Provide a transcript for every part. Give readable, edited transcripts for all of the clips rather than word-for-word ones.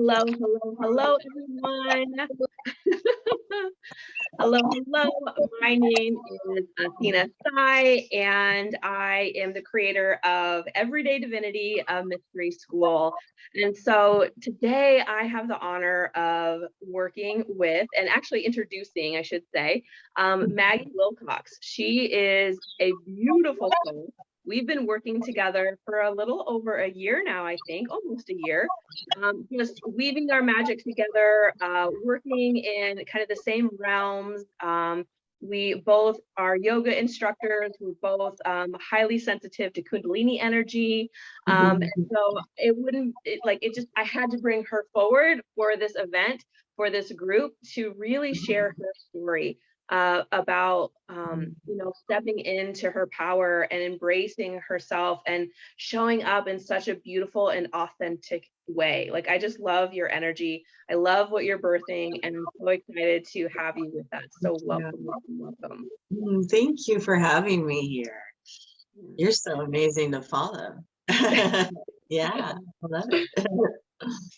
Hello, hello, hello, everyone. Hello, hello. My name is Athena Seye, and I am the creator of Everyday Divinity Mystery School. And so today I have the honor of working with, and actually introducing, I should say, Margaret Wilcox. She is a beautiful soul. We've been working together for a little over a year now, I think, almost a year, just weaving our magic together, working in kind of the same realms. We both are yoga instructors. We're both highly sensitive to Kundalini energy. And so I had to bring her forward for this event, for this group, to really share her story. About stepping into her power and embracing herself and showing up in such a beautiful and authentic way. Like, I just love your energy. I love what you're birthing, and I'm so excited to have you with us. So welcome, welcome. Thank you for having me here. You're so amazing to follow. Yeah, I love it.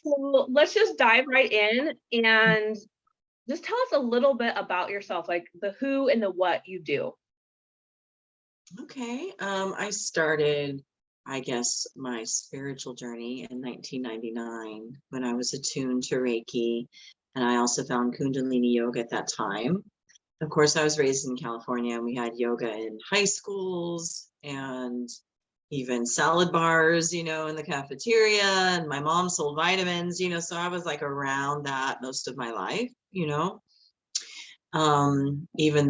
So let's just dive right in and just tell us a little bit about yourself, like the who and the what you do. Okay. I started, I guess, my spiritual journey in 1999 when I was attuned to Reiki, and I also found Kundalini yoga at that time. Of course, I was raised in California, and we had yoga in high schools and even salad bars, in the cafeteria, and my mom sold vitamins, so I was like around that most of my life, even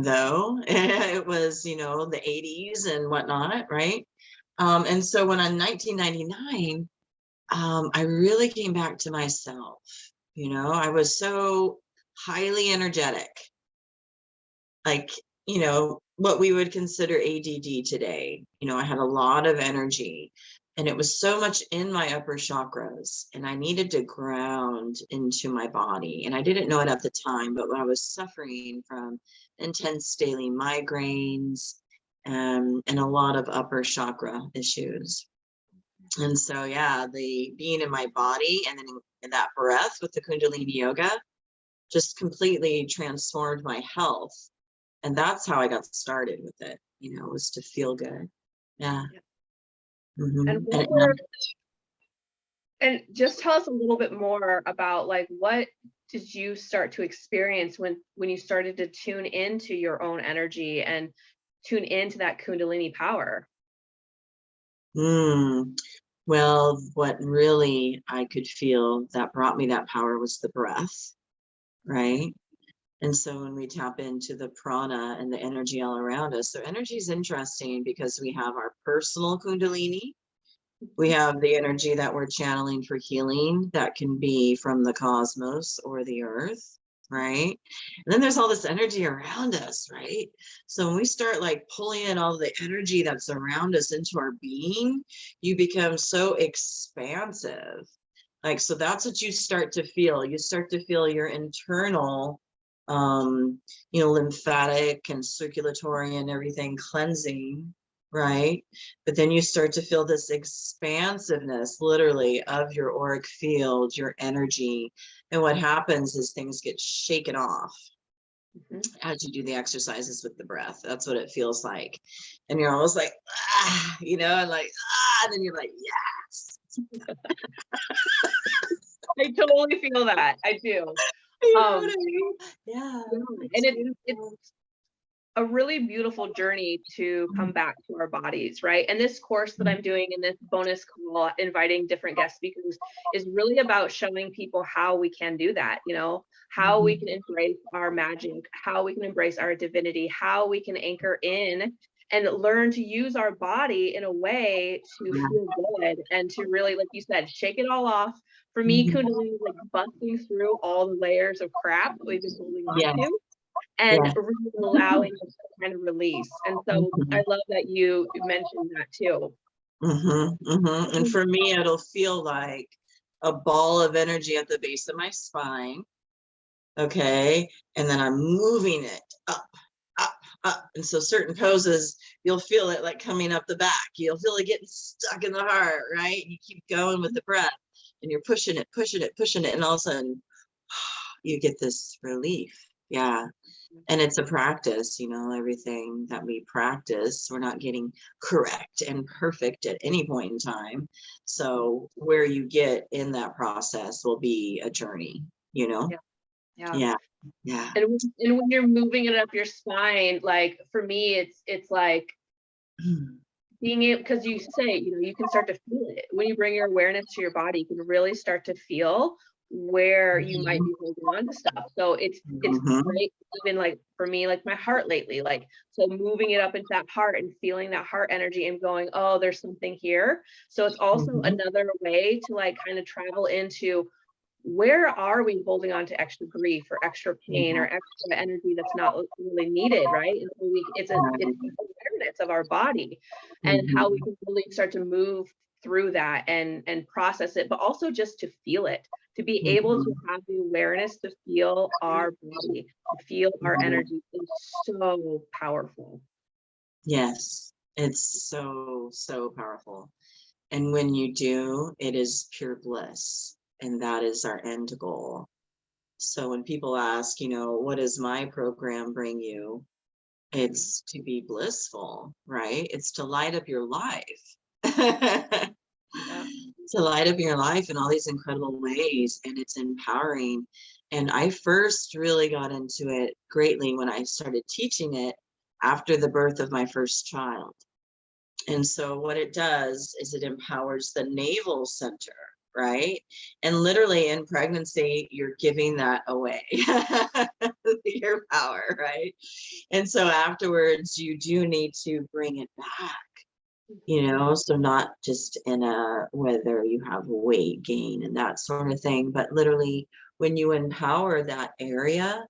though it was, the 80s and whatnot, right? And so when in 1999, I really came back to myself. I was so highly energetic, like, what we would consider ADD today. I had a lot of energy, and it was so much in my upper chakras, and I needed to ground into my body. And I didn't know it at the time, but when I was suffering from intense daily migraines and a lot of upper chakra issues. And so, yeah, the being in my body and then in that breath with the Kundalini yoga just completely transformed my health. And that's how I got started with it, was to feel good. Yeah. And just tell us a little bit more about, like, what did you start to experience when you started to tune into your own energy and tune into that Kundalini power? Well, what really I could feel that brought me that power was the breath, right? And so when we tap into the prana and the energy all around us, so energy is interesting because we have our personal Kundalini. We have the energy that we're channeling for healing that can be from the cosmos or the earth, right? And then there's all this energy around us, right? So when we start like pulling in all the energy that's around us into our being, you become so expansive. Like, so that's what you start to feel. You start to feel your internal lymphatic and circulatory and everything cleansing, right? But then you start to feel this expansiveness literally of your auric field, your energy. And what happens is things get shaken off as you do the exercises with the breath. That's what it feels like. And you're almost like, and like, and then you're like, yes. I totally feel that. I do. Yeah. And it's a really beautiful journey to come back to our bodies, right? And this course that I'm doing in this bonus call, inviting different guest speakers, is really about showing people how we can do that, how we can embrace our magic, how we can embrace our divinity, how we can anchor in and learn to use our body in a way to feel good and to really, like you said, shake it all off. For me, Kundalini is like busting through all the layers of crap that we've been holding on to, and really allowing us to kind of release. And so I love that you mentioned that too. And for me, it'll feel like a ball of energy at the base of my spine. Okay. And then I'm moving it up, up, up. And so certain poses, you'll feel it like coming up the back. You'll feel it getting stuck in the heart, right? You keep going with the breath. and you're pushing it, and all of a sudden you get this relief. Yeah. And it's a practice, you know, everything that we practice, we're not getting correct and perfect at any point in time. So where you get in that process will be a journey, you know? Yeah. Yeah. Yeah. And when you're moving it up your spine, like for me, it's like being able, because you say, you know, you can start to feel it. When you bring your awareness to your body, you can really start to feel where you might be holding on to stuff. So it's great, even like for me, like my heart lately, like, so moving it up into that heart and feeling that heart energy and going, oh, there's something here. So it's also another way to like kind of travel into, where are we holding on to extra grief or extra pain or extra energy that's not really needed, right? And so it's awareness of our body and how we can really start to move through that and process it, but also just to feel it, to be able to have the awareness to feel our body, to feel our energy is so powerful. Yes, it's so powerful. And when you do, it is pure bliss. And that is our end goal. So when people ask, you know, what does my program bring you? It's to be blissful, right? It's to light up your life. To light up your life in all these incredible ways. And it's empowering. And I first really got into it greatly when I started teaching it after the birth of my first child. And so what it does is it empowers the navel center, right? And literally in pregnancy, you're giving that away, your power, right? And so afterwards, you do need to bring it back, you know, so not just in a, whether you have weight gain and that sort of thing, but literally when you empower that area,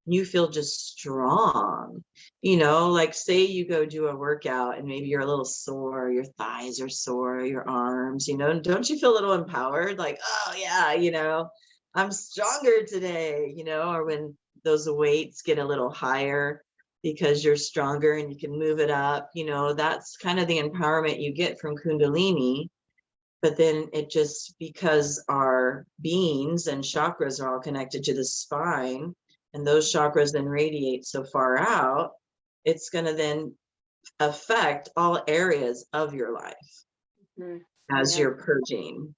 you feel just strong, you know, like say you go do a workout and maybe you're a little sore, your thighs are sore, your arms, you know, don't you feel a little empowered? Like, oh yeah, you know, I'm stronger today, you know, or when those weights get a little higher because you're stronger and you can move it up, you know, that's kind of the empowerment you get from Kundalini. But then it just, because our beings and chakras are all connected to the spine, and those chakras then radiate so far out, it's going to then affect all areas of your life as you're purging.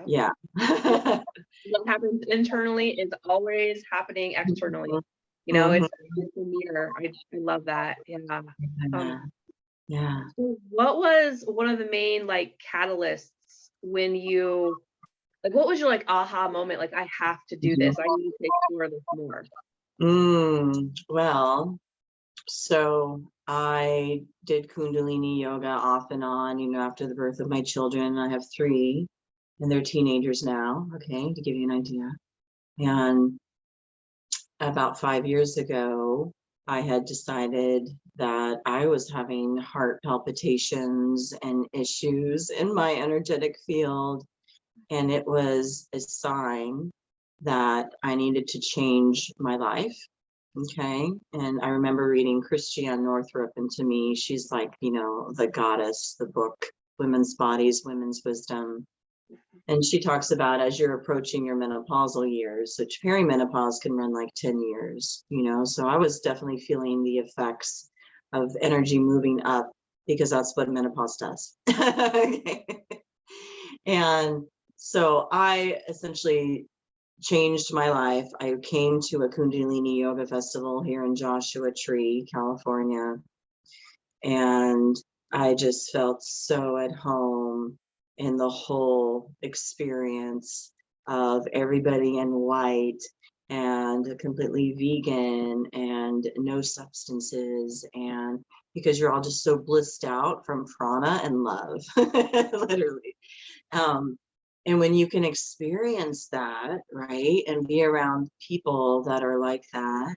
Yeah. What happens internally is always happening externally. You know, it's a mirror. I love that. Yeah. So what was one of the main like catalysts when you, like, what was your like aha moment? Like, I have to do this. I need to explore this more. Well, so I did Kundalini yoga off and on, you know, after the birth of my children. I have 3 and they're teenagers now. Okay, to give you an idea. And about 5 years ago, I had decided that I was having heart palpitations and issues in my energetic field. And it was a sign that I needed to change my life. Okay. And I remember reading Christiane Northrup, and to me, she's like, you know, the goddess, the book, Women's Bodies, Women's Wisdom. And she talks about as you're approaching your menopausal years, which perimenopause can run like 10 years, you know. So I was definitely feeling the effects of energy moving up because that's what menopause does. Okay. And so I essentially changed my life. I came to a Kundalini yoga festival here in Joshua Tree, California. And I just felt so at home in the whole experience of everybody in white and completely vegan and no substances, and because you're all just so blissed out from prana and love, literally. And when you can experience that, right, and be around people that are like that,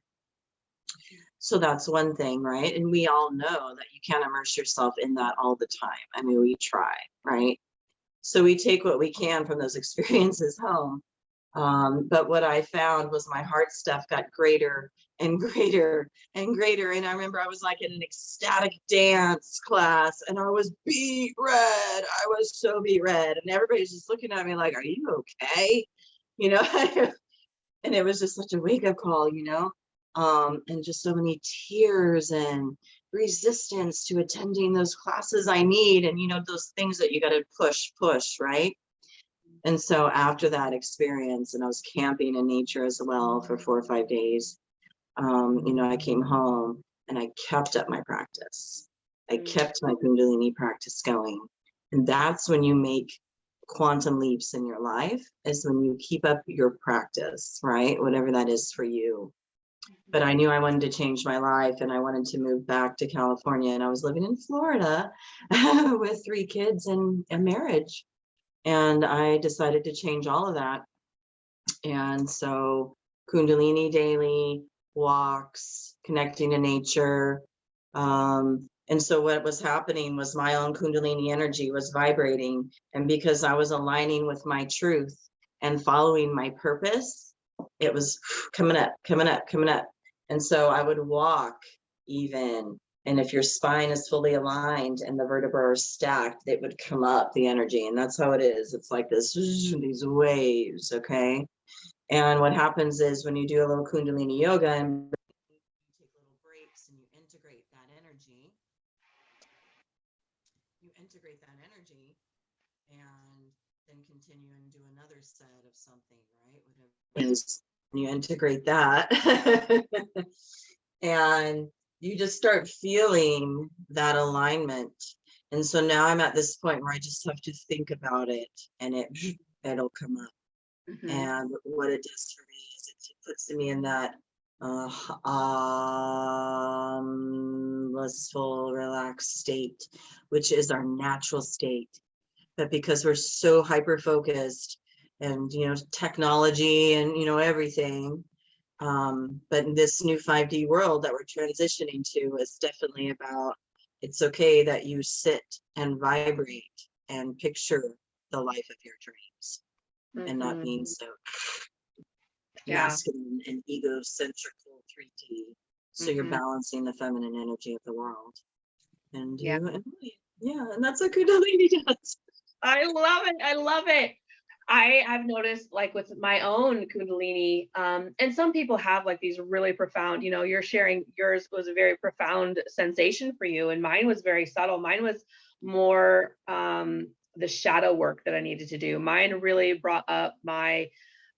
so that's one thing, right? And we all know that you can't immerse yourself in that all the time. I mean, we try, right? So we take what we can from those experiences home. But what I found was my heart stuff got greater and greater and greater. And I remember I was like in an ecstatic dance class and I was beet red. I was so beet red. And everybody's just looking at me like, are you okay? You know, and it was just such a wake-up call, you know, and just so many tears and resistance to attending those classes I need, and you know, those things that you got to push, right? And so after that experience, and I was camping in nature as well for 4 or 5 days, you know, I came home and I kept up my practice. I kept my Kundalini practice going. And that's when you make quantum leaps in your life, is when you keep up your practice, right? Whatever that is for you. But I knew I wanted to change my life and I wanted to move back to California. And I was living in Florida with 3 kids and a marriage. And I decided to change all of that. And so Kundalini daily, walks, connecting to nature. And so what was happening was my own Kundalini energy was vibrating. And because I was aligning with my truth and following my purpose, it was coming up, coming up, coming up. And so I would walk even. And if your spine is fully aligned and the vertebrae are stacked, it would come up, the energy. And that's how it is. It's like this, these waves, okay? And what happens is when you do a little Kundalini yoga and you take little breaks and you integrate that energy, and then continue and do another set of something, right? Whatever it is, and you integrate that. And you just start feeling that alignment. And so now I'm at this point where I just have to think about it and it'll come up. And what it does for me is it puts me in that blissful, relaxed state, which is our natural state. But because we're so hyper focused and, you know, technology and, you know, everything, but in this new 5D world that we're transitioning to is definitely about, it's okay that you sit and vibrate and picture the life of your dreams. And not being so masculine and egocentrical 3D. So you're balancing the feminine energy of the world. And and that's what Kundalini does. I love it. I love it. I've noticed, like with my own Kundalini, and some people have like these really profound, you know, you're sharing, yours was a very profound sensation for you, and mine was very subtle. Mine was more the shadow work that I needed to do. Mine really brought up my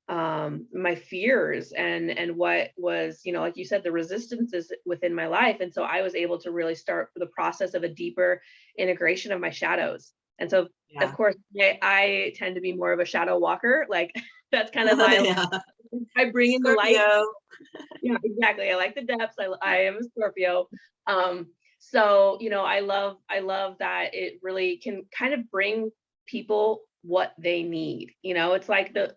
my fears and what was, you know, like you said, the resistances within my life. And so I was able to really start the process of a deeper integration of my shadows. And so of course I tend to be more of a shadow walker. Like that's kind of my I bring in the light. Yeah, exactly. I like the depths. I am a Scorpio. So, you know, I love that it really can kind of bring people what they need. You know, it's like the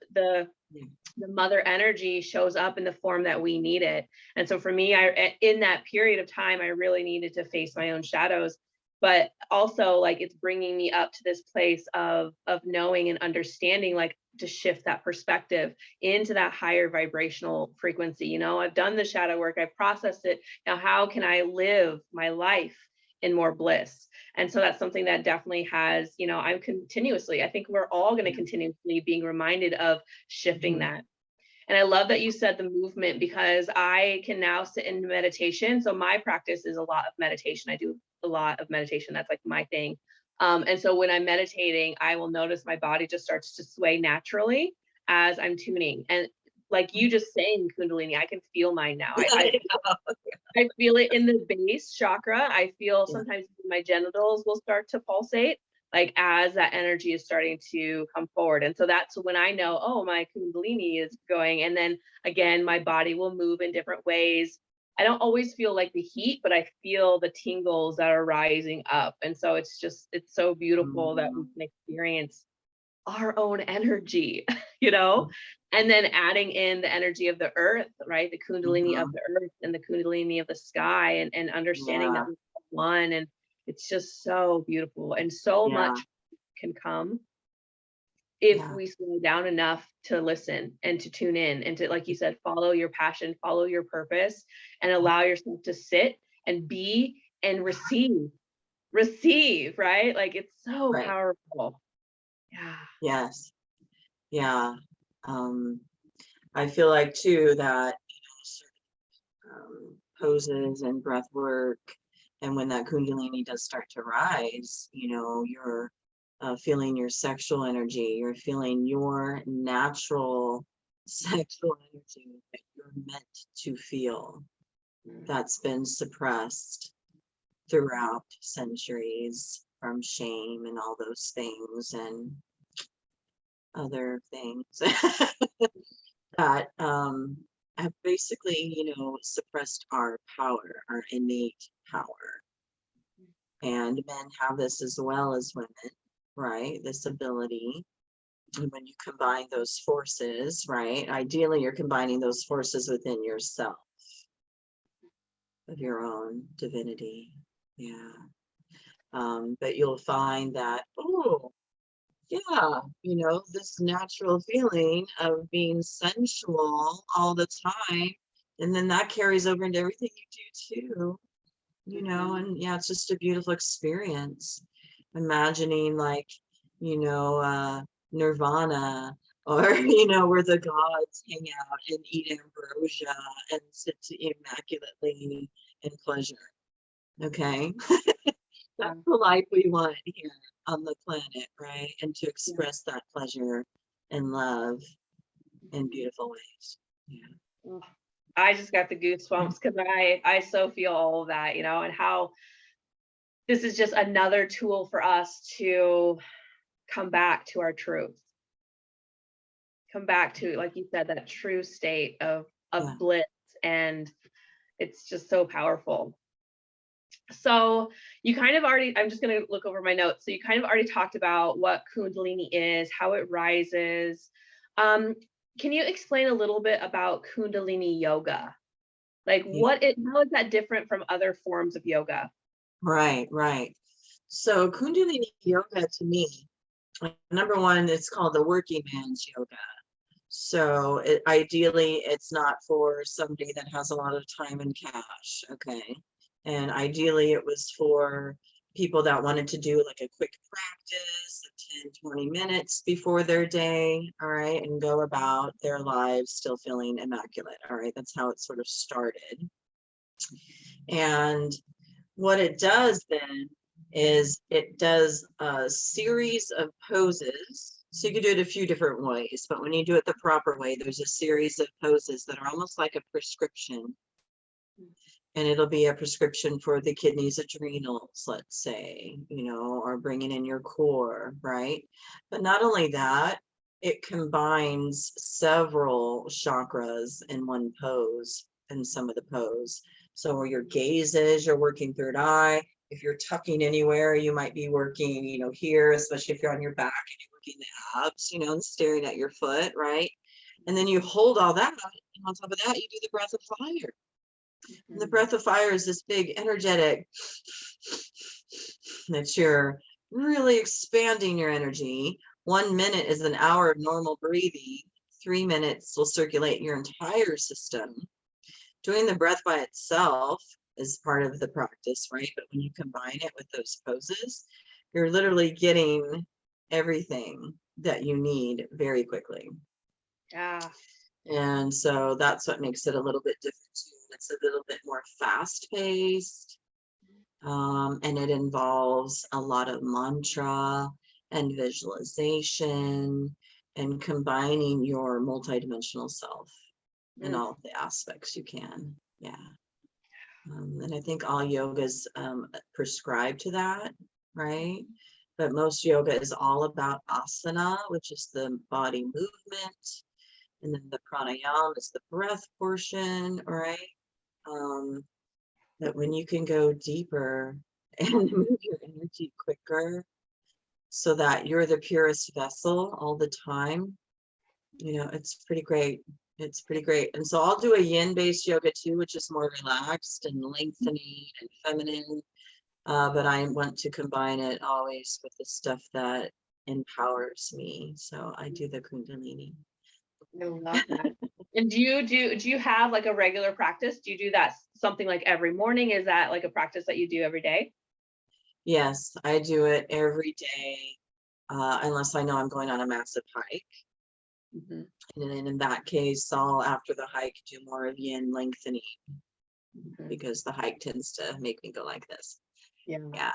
mother energy shows up in the form that we need it. And so for me, in that period of time, I really needed to face my own shadows, but also like it's bringing me up to this place of knowing and understanding, like to shift that perspective into that higher vibrational frequency. You know, I've done the shadow work, I've processed it. Now, how can I live my life in more bliss? And so that's something that definitely has, you know, I think we're all going to continuously being reminded of shifting that. And I love that you said the movement, because I can now sit in meditation. So my practice is a lot of meditation. I do a lot of meditation. That's like my thing. And so when I'm meditating, I will notice my body just starts to sway naturally as I'm tuning. And like you just saying Kundalini, I can feel mine now. I feel it in the base chakra. I feel sometimes my genitals will start to pulsate, like as that energy is starting to come forward. And so that's when I know, oh, my Kundalini is going. And then again, my body will move in different ways. I don't always feel like the heat, but I feel the tingles that are rising up. And so it's so beautiful that we can experience our own energy, you know, and then adding in the energy of the earth, right? The Kundalini of the earth and the Kundalini of the sky, and understanding that we're one. And it's just so beautiful, and so much can come if we slow down enough to listen and to tune in and to, like you said, follow your passion, follow your purpose, and allow yourself to sit and be and receive, right? Like, it's so Right. powerful. Yeah. Yes. Yeah. I feel like too that, certain poses and breath work, and when that Kundalini does start to rise, you're feeling your sexual energy, you're feeling your natural sexual energy that you're meant to feel, that's been suppressed throughout centuries from shame and all those things and other things that have basically, suppressed our power, our innate power. And men have this as well as women, right? This ability. And when you combine those forces, right? Ideally, you're combining those forces within yourself, of your own divinity. Yeah. But you'll find that, oh, yeah, this natural feeling of being sensual all the time. And then that carries over into everything you do too, and yeah, it's just a beautiful experience. Imagining like, Nirvana, or, where the gods hang out and eat ambrosia and sit immaculately in pleasure. Okay. That's the life we want here on the planet, right? And to express that pleasure and love in beautiful ways. Yeah. I just got the goosebumps because I so feel all of that, and how this is just another tool for us to come back to our truth, come back to, like you said, that true state of bliss, and it's just so powerful. So you kind of already, I'm just going to look over my notes. So you kind of already talked about what Kundalini is, how it rises. Can you explain a little bit about Kundalini yoga? Like how is that different from other forms of yoga? Right. So Kundalini yoga to me, number one, it's called the working man's yoga. So ideally, it's not for somebody that has a lot of time and cash. Okay. And ideally, it was for people that wanted to do like a quick practice of 10, 20 minutes before their day. All right. And go about their lives still feeling immaculate. All right. That's how it sort of started. And what it does then is it does a series of poses. So you can do it a few different ways, but when you do it the proper way, there's a series of poses that are almost like a prescription. And it'll be a prescription for the kidneys, adrenals, let's say, or bringing in your core, right? But not only that, it combines several chakras in one pose, in some of the pose. So where your gaze is, you're working third eye. If you're tucking anywhere, you might be working, here, especially if you're on your back and you're working the abs, and staring at your foot, right? And then you hold all that, and on top of that, you do the breath of fire. And the breath of fire is this big energetic that you're really expanding your energy. 1 minute is an hour of normal breathing. 3 minutes will circulate your entire system. Doing the breath by itself is part of the practice, right? But when you combine it with those poses, you're literally getting everything that you need very quickly. Yeah. And so that's what makes it a little bit different too. It's a little bit more fast-paced, and it involves a lot of mantra and visualization and combining your multidimensional self in all of the aspects you can. Yeah. And I think all yogas prescribe to that, right? But most yoga is all about asana, which is the body movement. And then the pranayama is the breath portion, right? That when you can go deeper and move your energy quicker so that you're the purest vessel all the time, it's pretty great. It's pretty great. And so I'll do a yin-based yoga too, which is more relaxed and lengthening and feminine. But I want to combine it always with the stuff that empowers me. So I do the Kundalini. I love that. And do you have like a regular practice? Do you do that something like every morning? Is that like a practice that you do every day? Yes, I do it every day, unless I know I'm going on a massive hike. Mhm, And then in that case, I'll, after the hike, do more of yin lengthening, mhm. because the hike tends to make me go like this. Yeah. Yeah.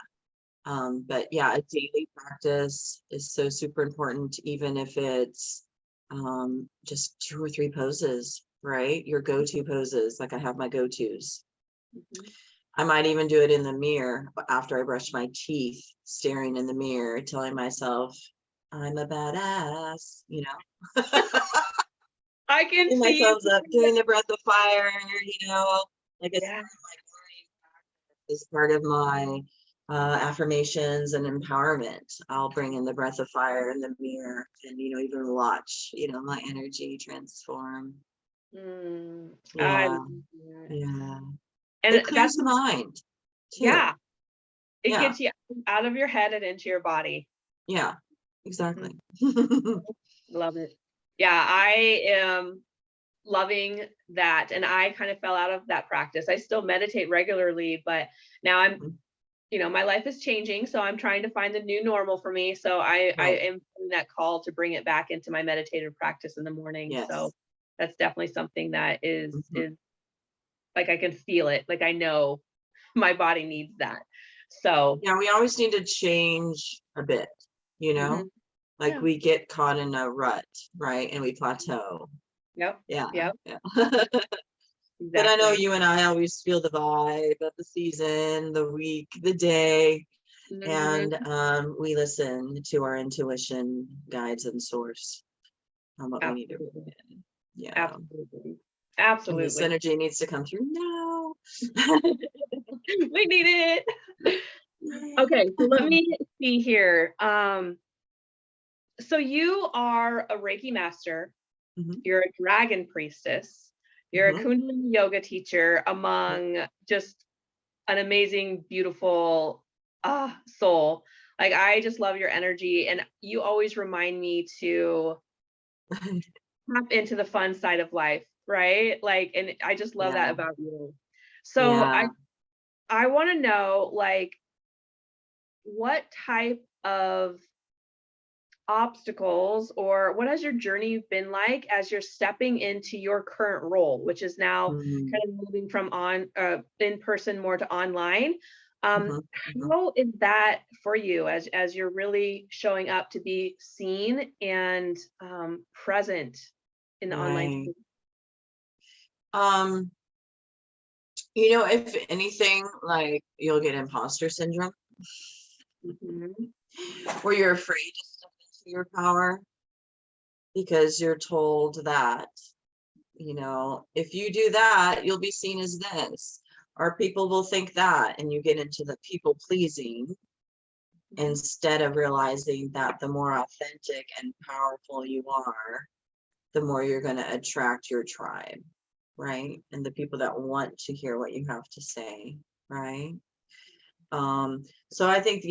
But yeah, a daily practice is so super important, even if it's just 2 or 3 poses, right? Your go-to poses. Like I have my go-tos. Mhm. I might even do it in the mirror after I brush my teeth, staring in the mirror, telling myself, I'm a badass, I can Putting my see. thumbs up, doing the breath of fire, like it's Yeah. part of my affirmations and empowerment. I'll bring in the breath of fire in the mirror and, even watch, my energy transform. I Yeah. love that. Yeah. And It clears that's, the mind too. yeah, it Yeah. gets you out of your head and into your body. Yeah. Mhm. Exactly. Love it. Yeah, I am loving that. And I kind of fell out of that practice. I still meditate regularly, but now my life is changing. So I'm trying to find the new normal for me. So I Right. am feeling that call to bring it back into my meditative practice in the morning. So Yes. that's definitely something that is Mhm. is like I can feel it. Like I know my body needs that. So Yeah, we always need to change a bit, you know, mhm, like yeah. we get caught in a rut, right? And we plateau. Yep. Yeah. Yep. Yeah. But I know Exactly. you and I always feel the vibe of the season, the week, the day, and Mhm. we listen to our intuition, guides, and source on what we need to bring Absolutely. in. Yeah. Absolutely. And this Absolutely. energy needs to come through now. We need it. Yay. Okay, so let me see here. So you are a Reiki Master, Mhm, you're a Dragon Priestess, you're a mhm, Kundalini Yoga teacher among just an amazing, beautiful soul. Like I just love your energy, and you always remind me to mhm. tap into the fun side of life, right? Like, and I just love that Yeah. about you. So I Yeah. I want to know, like, what type of obstacles or what has your journey been like as you're stepping into your current role, which is now Mhm, kind of moving from in person more to online. mhm, mhm. How is that for you as you're really showing up to be seen and present in the online Right. space? Um, if anything, like you'll get imposter syndrome, Mhm. where you're afraid to step into your power because you're told that, if you do that, you'll be seen as this, or people will think that, and you get into the people pleasing Mhm. instead of realizing that the more authentic and powerful you are, the more you're going to attract your tribe, right? And the people that want to hear what you have to say, right? So I think,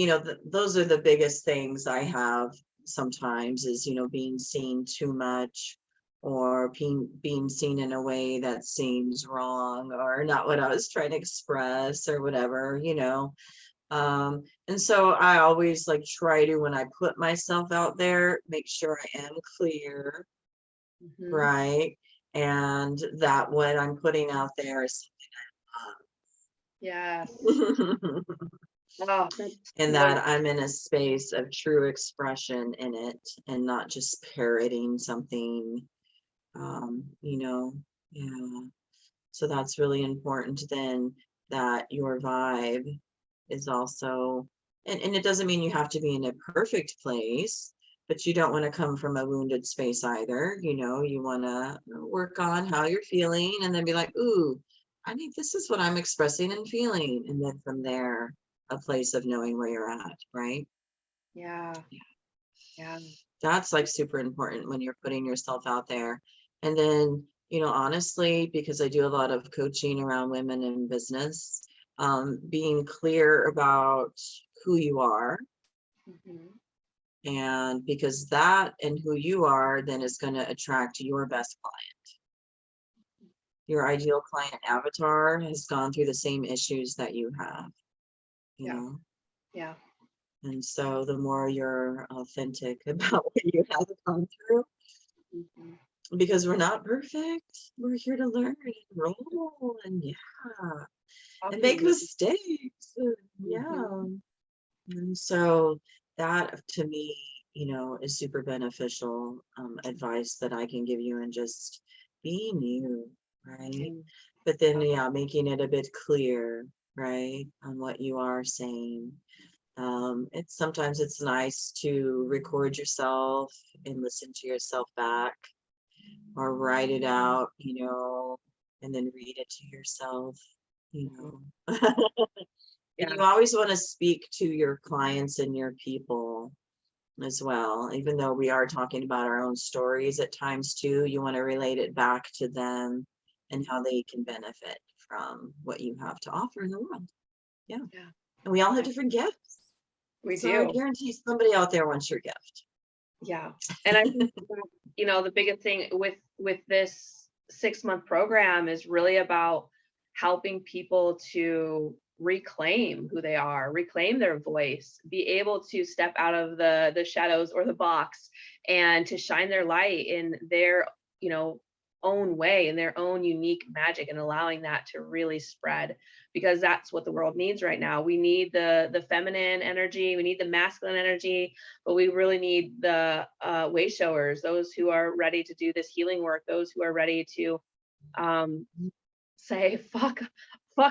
those are the biggest things I have sometimes is, being seen too much, or being seen in a way that seems wrong or not what I was trying to express or whatever. And so I always like try to, when I put myself out there, make sure I am clear, Mhm. right? And that what I'm putting out there is Yes. Oh, that's and that wonderful. I'm in a space of true expression in it and not just parroting something, yeah. So that's really important then, that your vibe is also, and it doesn't mean you have to be in a perfect place, but you don't want to come from a wounded space either. You want to work on how you're feeling and then be like, ooh, this is what I'm expressing and feeling. And then from there, a place of knowing where you're at, right? Yeah. Yeah. That's like super important when you're putting yourself out there. And then, honestly, because I do a lot of coaching around women in business, being clear about who you are, Mhm. And because that and who you are then is going to attract your best client. Your ideal client avatar has gone through the same issues that you have, you know? Yeah. And so the more you're authentic about what you have gone through, because we're not perfect, we're here to learn and roll and and make mistakes. And so that to me, you know, is super beneficial advice that I can give you, and just being you, right? But then making it a bit clear, right, on what you are saying. It's sometimes it's nice to record yourself and listen to yourself back, or write it out, you know, and then read it to yourself, you know. And you always want to speak to your clients and your people as well, even though we are talking about our own stories at times too. You want to relate it back to them and how they can benefit from what you have to offer in the world. And we all have different gifts. We so do. I guarantee somebody out there wants your gift. And I think you know, the biggest thing with this 6-month program is really about helping people to reclaim who they are, reclaim their voice, be able to step out of the shadows or the box, and to shine their light in their, you know, own way, in their own unique magic, and allowing that to really spread, because that's what the world needs right now. We need the feminine energy, we need the masculine energy, but we really need the way showers, those who are ready to do this healing work, those who are ready to say fuck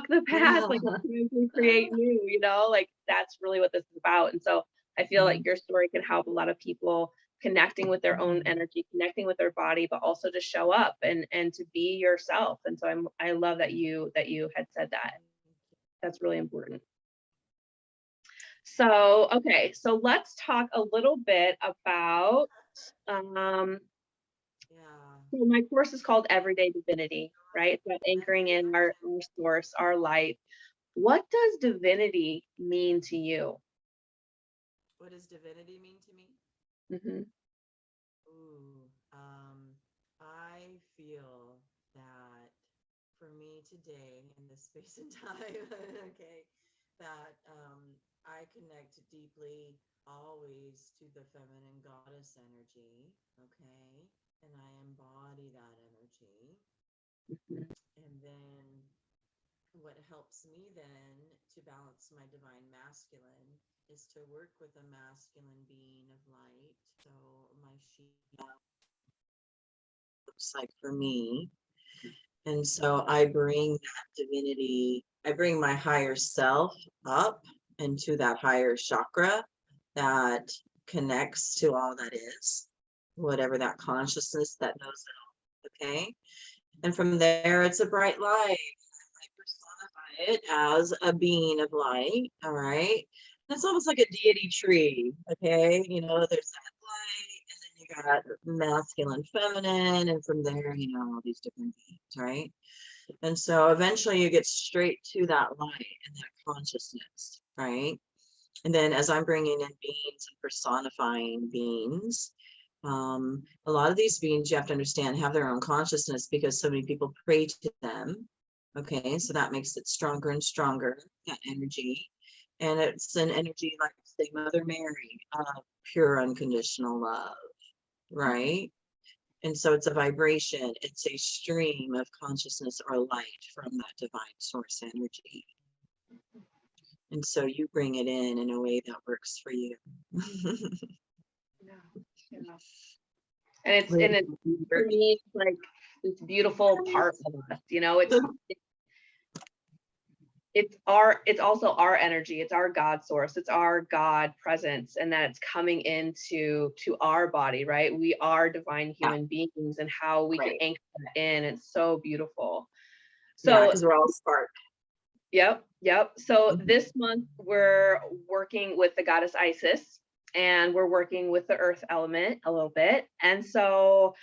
the past, like we can create new, you know, like that's really what this is about. And so I feel like your story can help a lot of people connecting with their own energy, connecting with their body, but also to show up and to be yourself. And so I love that you had said that. That's really important. So okay, so let's talk a little bit about so my course is called Everyday Divinity, right? It's about anchoring in our source, our light. What does divinity mean to you? What does divinity mean to me? I feel that for me today in this space and time, okay, that I connect deeply always to the feminine goddess energy, okay, and I embody that energy. And then what helps me then to balance my divine masculine is to work with a masculine being of light. So my sheep looks like for me. And so I bring that divinity, I bring my higher self up into that higher chakra that connects to all that is, whatever that consciousness that knows it all, okay? And from there, it's a bright light. I personify it as a being of light, all right? And it's almost like a deity tree, okay? You know, there's that light, and then you got masculine, feminine, and from there, you know, all these different beings, right? And so eventually you get straight to that light and that consciousness, right? And then as I'm bringing in beings and personifying beings, a lot of these beings, you have to understand, have their own consciousness because so many people pray to them. Okay, so that makes it stronger and stronger, that energy. And it's an energy like, say, Mother Mary, pure unconditional love, right? And so it's a vibration, it's a stream of consciousness or light from that divine source energy. And so you bring it in a way that works for you. And it's for me, it's like this beautiful part of us, you know, it's also our energy, it's our God source, it's our God presence, and that it's coming into our body, right? We are divine human beings, and how we can anchor that in. It's so beautiful. So because we're all spark. Yep. So this month we're working with the goddess Isis, and we're working with the earth element a little bit. And so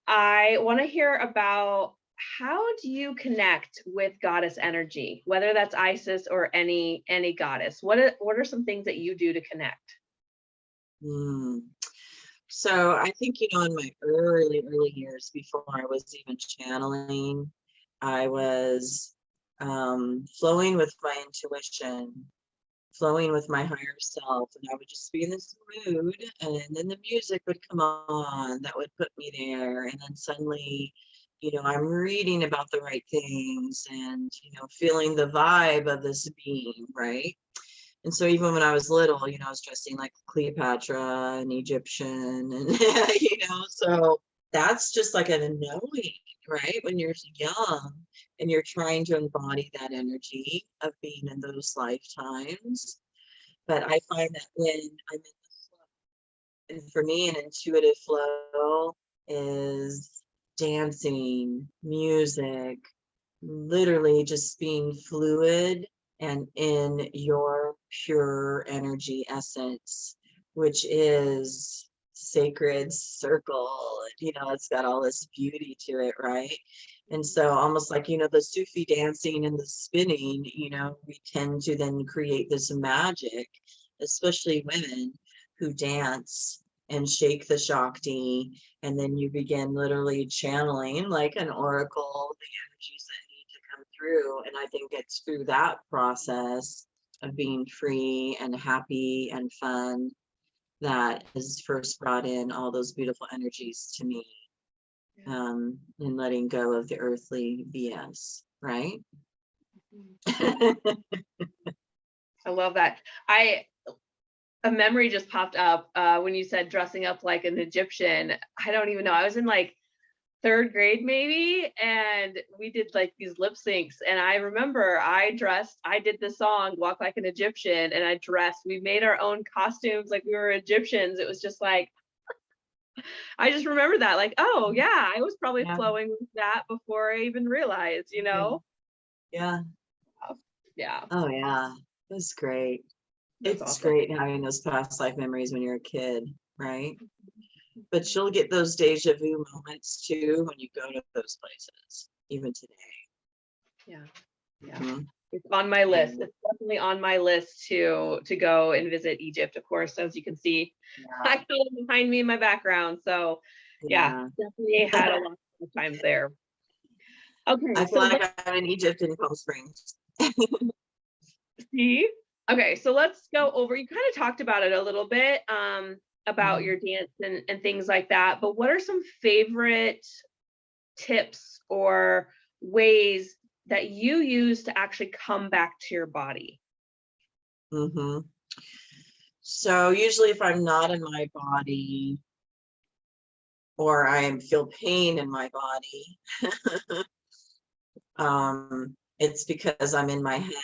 I want to hear about, how do you connect with goddess energy, whether that's Isis or any goddess? What are some things that you do to connect? Mm. So I think, you know, in my early years, before I was even channeling, I was flowing with my intuition, flowing with my higher self, and I would just be in this mood, and then the music would come on that would put me there, and then suddenly, you know, I'm reading about the right things and, you know, feeling the vibe of this being, right? And so even when I was little, you know, I was dressing like Cleopatra and Egyptian and you know, so that's just like a knowing, right? When you're young and you're trying to embody that energy of being in those lifetimes. But I find that when I'm in the flow, and for me, an intuitive flow is dancing, music, literally just being fluid and in your pure energy essence, which is sacred circle. You know, it's got all this beauty to it, right? And so almost like, you know, the Sufi dancing and the spinning, you know, we tend to then create this magic, especially women who dance and shake the Shakti, and then you begin literally channeling like an oracle the energies that need to come through. And I think it's through that process of being free and happy and fun that has first brought in all those beautiful energies to me, and letting go of the earthly BS, right? I love that. A memory just popped up when you said dressing up like an Egyptian. I don't even know. I was in like third grade maybe, and we did like these lip syncs, and I remember I did the song Walk Like an Egyptian, and we made our own costumes like we were Egyptians. It was just like, I just remember that, like, oh yeah, I was probably Yeah. flowing with that before I even realized, you know? Yeah. Yeah, Oh yeah. It was great. that's It's awesome. great having those past life memories when you're a kid, right? But you'll get those deja vu moments too when you go to those places, even today. Yeah, yeah. Mhm. It's on my list. Yeah. It's definitely on my list to go and visit Egypt, of course, as you can see. I got it behind me in my background. So yeah, Yeah. definitely had a lot of times there. Okay, I feel so let's like I'm in Egypt in Palm Springs. see. Okay, so let's go over. You kind of talked about it a little bit, about Mhm. your dance and things like that. But what are some favorite tips or ways that you use to actually come back to your body? Mhm. So usually if I'm not in my body or I feel pain in my body, it's because I'm in my head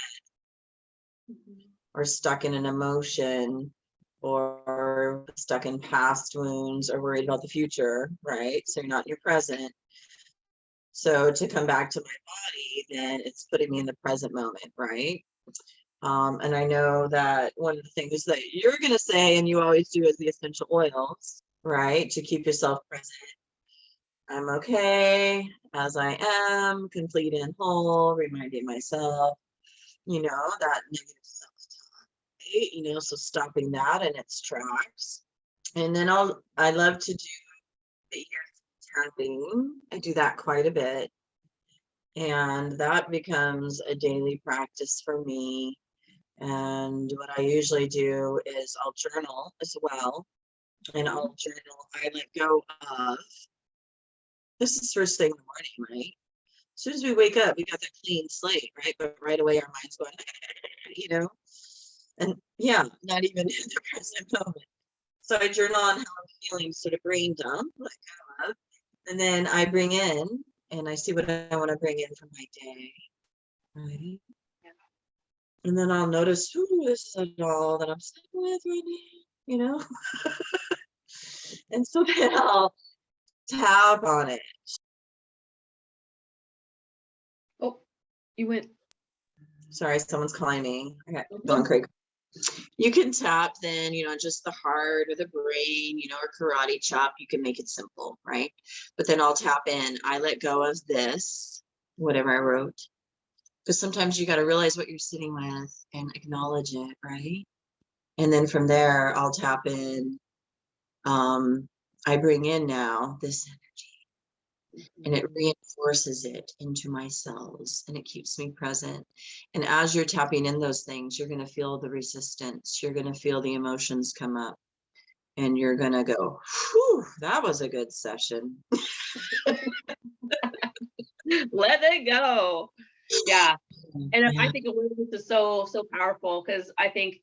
or stuck in an emotion or stuck in past wounds or worried about the future, right? So you're not in your present. So to come back to my body, then it's putting me in the present moment, right? And I know that one of the things that you're going to say, and you always do, is the essential oils, right? To keep yourself present. I'm okay as I am, complete and whole, reminding myself, you know, that negative self-talk, right? You know, so stopping that in its tracks. And then I love to do the ear tapping. I do that quite a bit. And that becomes a daily practice for me. And what I usually do is I'll journal as well. And I'll journal, I let go of, this is first thing in the morning, right? As soon as we wake up, we got that clean slate, right? But right away, our mind's going, you know, and yeah, not even in the present moment. So I journal on how I'm feeling, sort of brain dump, let go of, and then I bring in, and I see what I want to bring in for my day, right? And then I'll notice who is it all that I'm sitting with right now, you know? And so then I'll tap on it. Oh, you went. Sorry, someone's calling me. I got going crazy. You can tap then, you know, just the heart or the brain, you know, or karate chop. You can make it simple, right? But then I'll tap in. I let go of this, whatever I wrote. Because sometimes you got to realize what you're sitting with and acknowledge it, right? And then from there, I'll tap in I bring in now this energy, and it Mhm. reinforces it into my cells, and it keeps me present. And as you're tapping in those things, you're going to feel the resistance. You're going to feel the emotions come up, and you're going to go, whew, that was a good session. Let it go. Yeah. And I Yeah. think awareness is so, so powerful, because I think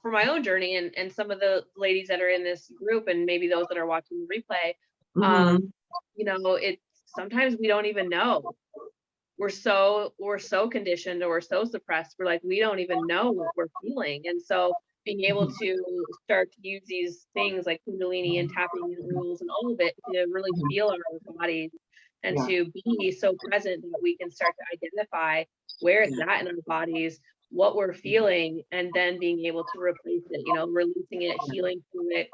for my own journey, and some of the ladies that are in this group, and maybe those that are watching the replay, Mm-hmm. it's sometimes we don't even know. We're so conditioned, or we're so suppressed. We're like, we don't even know what we're feeling. And so being able to start to use these things like Kundalini and tapping in oils and all of it to really feel our bodies, and Yeah. to be so present that we can start to identify where it's Yeah. at in our bodies, what we're feeling, and then being able to replace it, releasing it, healing through it.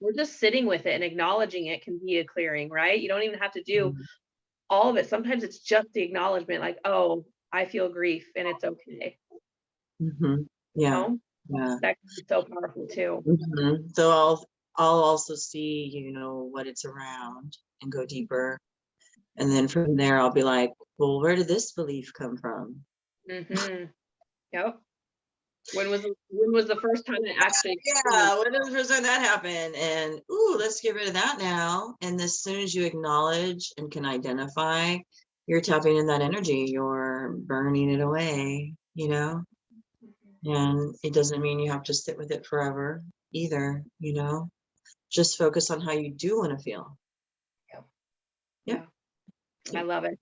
We're just sitting with it and acknowledging it can be a clearing, right? You don't even have to do all of it. Sometimes it's just the acknowledgement, like, oh, I feel grief and it's okay. Mm-hmm. You Yeah. know, Yeah. that can be so powerful too. So I'll also see, what it's around, and go deeper. And then from there I'll be like, well, where did this belief come from? Mm-hmm. Yep. When was the first time it actually Yeah, when did the first time that happened? And ooh, let's get rid of that now. And as soon as you acknowledge and can identify, you're tapping in that energy, you're burning it away. And it doesn't mean you have to sit with it forever either. Just focus on how you do want to feel. Yep. Yep. Yeah, I Yep. love it.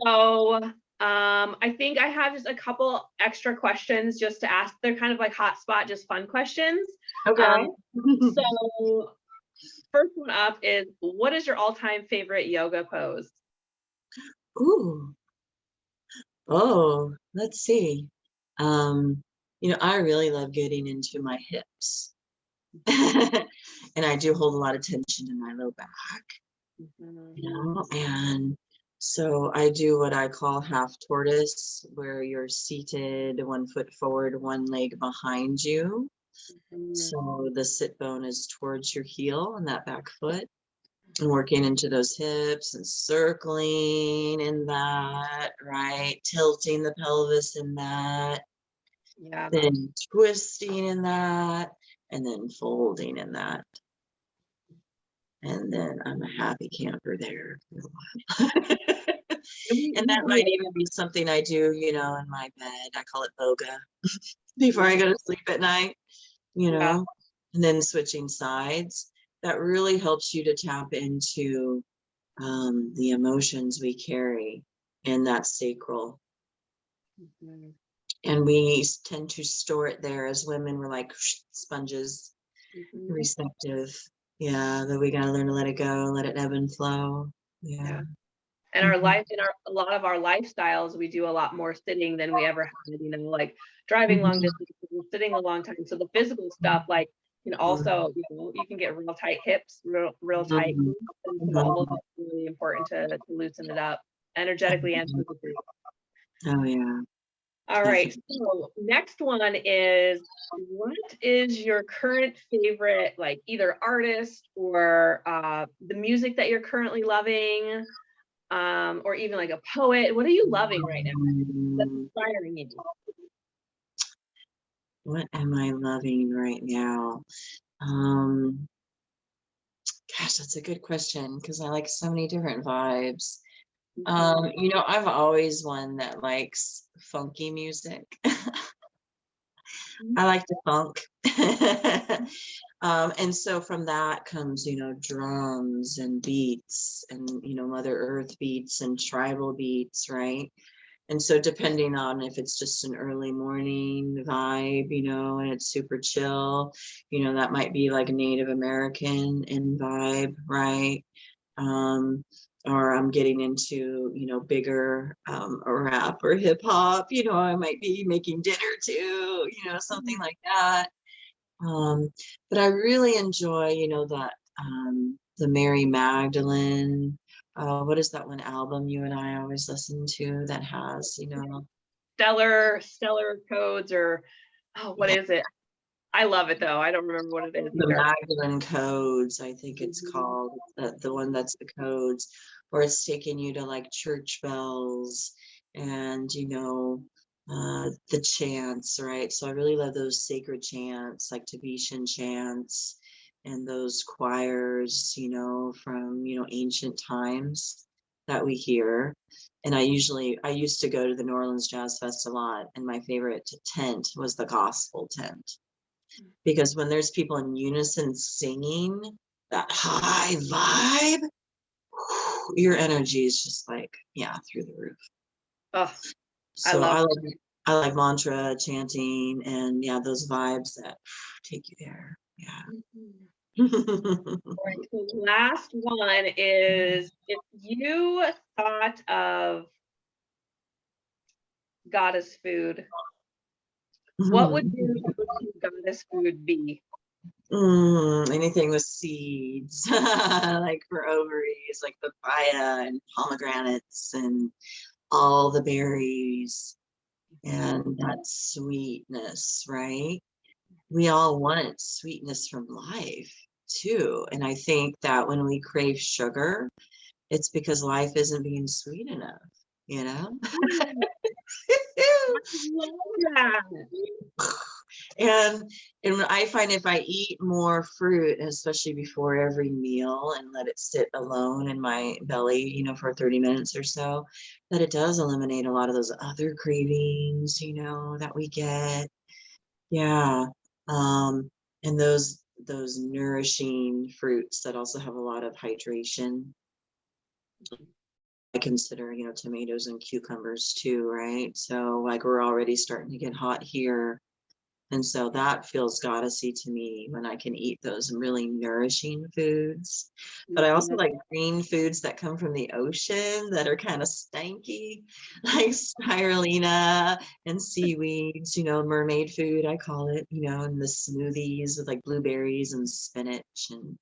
So, I think I have just a couple extra questions just to ask. They're kind of like hotspot, just fun questions. Okay. So first one up is, what is your all-time favorite yoga pose? Ooh. Oh, let's see. Um, I really love getting into my hips. And I do hold a lot of tension in my low back, Mhm. and so I do what I call half tortoise, where you're seated, one foot forward, one leg behind you. Mhm. So the sit bone is towards your heel and that back foot, and working into those hips and circling in that, right? Tilting the pelvis in that, Yeah. then twisting in that, and then folding in that. And then I'm a happy camper there for a while. And And that might even be something I do, in my bed. I call it boga before I go to sleep at night, you yeah. know, and then switching sides. That really helps you to tap into the emotions we carry in that sacral. Mhm. And we tend to store it there. As women, we're like sponges, Mhm. receptive. Yeah, that we got to learn to let it go, let it ebb and flow. Yeah. Yeah. And our Mhm. life, in a lot of our lifestyles, we do a lot more sitting than we ever had, like driving long Mhm. distance, sitting a long time. So the physical stuff, like, can also, you can get real tight hips, real tight Mhm. glutes, and so all of Mhm. it's really important to loosen it up energetically and physically. Oh yeah, All right. definitely. So next one is, what is your current favorite, like either artist or the music that you're currently loving, or even like a poet? What are you loving right now that's Mm, inspiring you? what am I loving right now? Um, Gosh, that's a good question, because I like so many different vibes. Mhm. I'm always one that likes funky music. I like the funk. And so from that comes, drums and beats and, Mother Earth beats and tribal beats, right? And so depending on if it's just an early morning vibe, and it's super chill, that might be like a Native American in vibe, right? Um, or I'm getting into, bigger rap or hip hop, I might be making dinner too, something like that. Um, but I really enjoy, that the Mary Magdalene. What is that one album you and I always listen to that has, Stellar codes, or, oh, what yeah, is it? I love it though. I don't remember what it is The either. Magdalene codes, I think it's called, the one that's the codes, or it's taking you to like church bells and, the chants, right? So I really love those sacred chants, like Tibetan chants and those choirs, from, ancient times that we hear. And I used to go to the New Orleans Jazz Fest a lot, and my favorite tent was the gospel tent. Because when there's people in unison singing that high vibe, your energy is just like, yeah, through the roof. Oh, I So love I like mantra chanting, and yeah, those vibes that take you there. Yeah. it. All right, so last one is, if you thought of goddess food, what would your go-to goddess food be? Anything with seeds, like for ovaries, like papaya and pomegranates and all the berries and that sweetness, right? We all want sweetness from life too. And I think that when we crave sugar, it's because life isn't being sweet enough, you know? I love that. and and I find if I eat more fruit, especially before every meal, and let it sit alone in my belly, for 30 minutes or so, that it does eliminate a lot of those other cravings, that we get. Yeah. And those nourishing fruits that also have a lot of hydration. I consider, tomatoes and cucumbers too, right? So like we're already starting to get hot here. And so that feels goddessy to me when I can eat those really nourishing foods. But I also like green foods that come from the ocean that are kind of stanky, like spirulina and seaweeds, mermaid food, I call it, and the smoothies with like blueberries and spinach and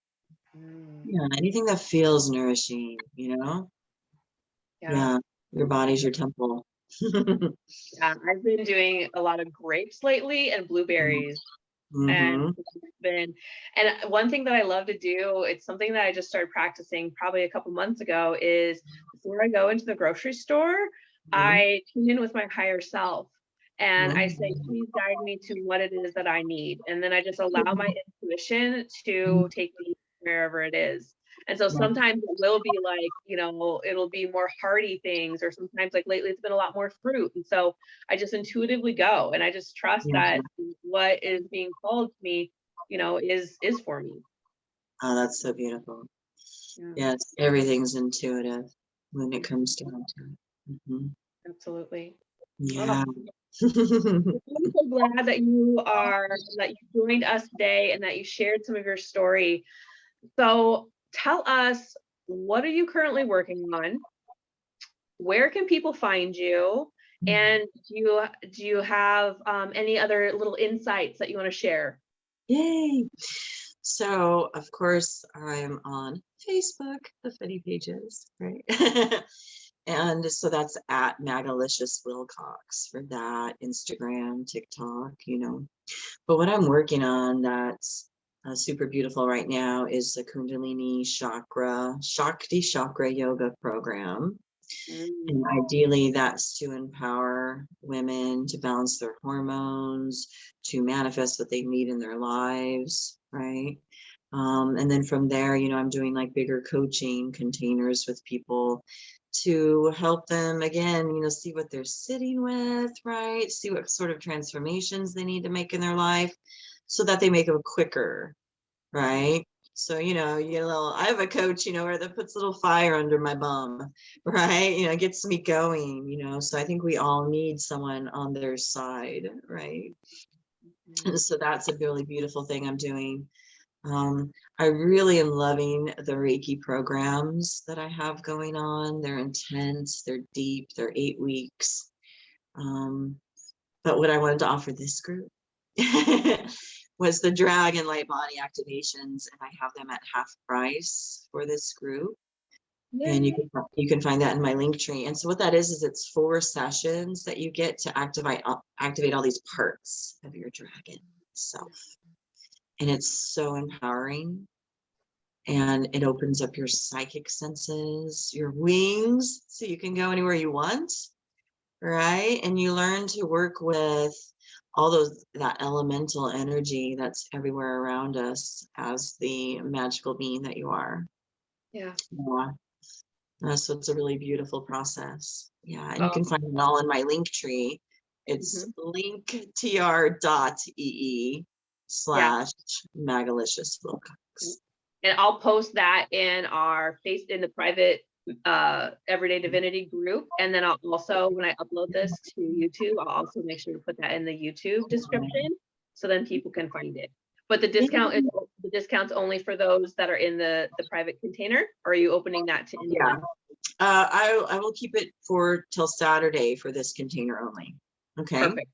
yeah, anything that feels nourishing, Yeah. Yeah, your body's your temple. Yeah, I've been doing a lot of grapes lately and blueberries. And Mm-hmm. it's been, and one thing that I love to do, it's something that I just started practicing probably a couple months ago, is before I go into the grocery store, I tune in with my higher self and I say, please guide me to what it is that I need. And then I just allow my intuition to take me wherever it is. And so sometimes it will be like, it'll be more hearty things, or sometimes like lately it's been a lot more fruit. And so I just intuitively go and I just trust Yeah. that what is being called to me, is for me. Oh, that's so beautiful. Yeah, Yes, everything's intuitive when it comes down to it. absolutely. Oh, Yeah. I'm so glad that you joined us today and that you shared some of your story. So tell us, what are you currently working on? Where can people find you? And do you have any other little insights that you want to share? Yay. So, of course, I'm on Facebook, the funny pages, right? And so that's at Magalicious Wilcox for that, Instagram, TikTok. But what I'm working on that's super beautiful right now is the Kundalini Shakti Chakra Yoga program. And Mm. ideally, that's to empower women to balance their hormones, to manifest what they need in their lives, right? And then from there, I'm doing like bigger coaching containers with people to help them again, see what they're sitting with, right? See what sort of transformations they need to make in their life so that they make them quicker, right? So, you get a little, I have a coach, where that puts a little fire under my bum, right? Gets me going, so I think we all need someone on their side, right? And so that's a really beautiful thing I'm doing. I really am loving the Reiki programs that I have going on. They're intense, they're deep, they're 8 weeks. But what I wanted to offer this group was the Dragon Light Body activations, and I have them at half price for this group. And you can find that in my link tree. And so what that is it's 4 sessions that you get to activate all these parts of your dragon self. And it's so empowering. And it opens up your psychic senses, your wings, so you can go anywhere you want, right? And you learn to work with all that elemental energy that's everywhere around us as the magical being that you are. Yeah. So it's a really beautiful process. Yeah, and you Oh. can find it all in my link tree. It's linktr.ee/Magalicious Wilcox. And I'll post that in the private Everyday Divinity group. And then I'll also, when I upload this to YouTube, I'll also make sure to put that in the YouTube description, so then people can find it. But the discount's only for those that are in the private container, or are you opening that to anyone? I will keep it till Saturday for this container only. Okay. Perfect.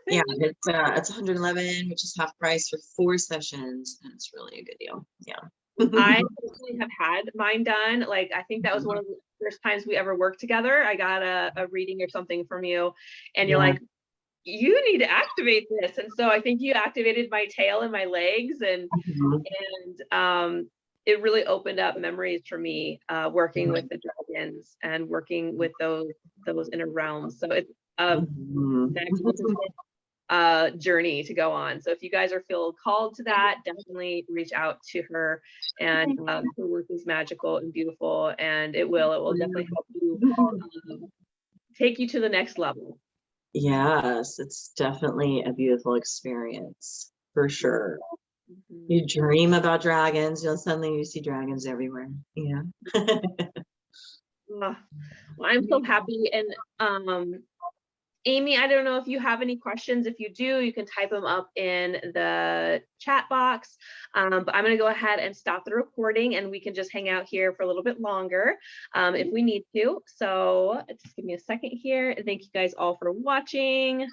Yeah, it's 111, which is half price for 4 sessions, and it's really a good deal. Yeah. I personally have had mine done. Like, I think that was one of the first times we ever worked together. I got a reading or something from you, and you're like, you need to activate this. And so I think you activated my tail and my legs, and it really opened up memories for me, working with the dragons and working with those inner realms. So it's a magnificent journey to go on. So if you guys feel called to that, definitely reach out to her. And her work is magical and beautiful, and it will definitely help you take you to the next level. Yes, it's definitely a beautiful experience, for sure. You dream about dragons, suddenly you see dragons everywhere. Yeah. Well, I'm so happy. And Amy, I don't know if you have any questions. If you do, you can type them up in the chat box. But I'm going to go ahead and stop the recording, and we can just hang out here for a little bit longer if we need to. So just give me a second here. Thank you guys all for watching.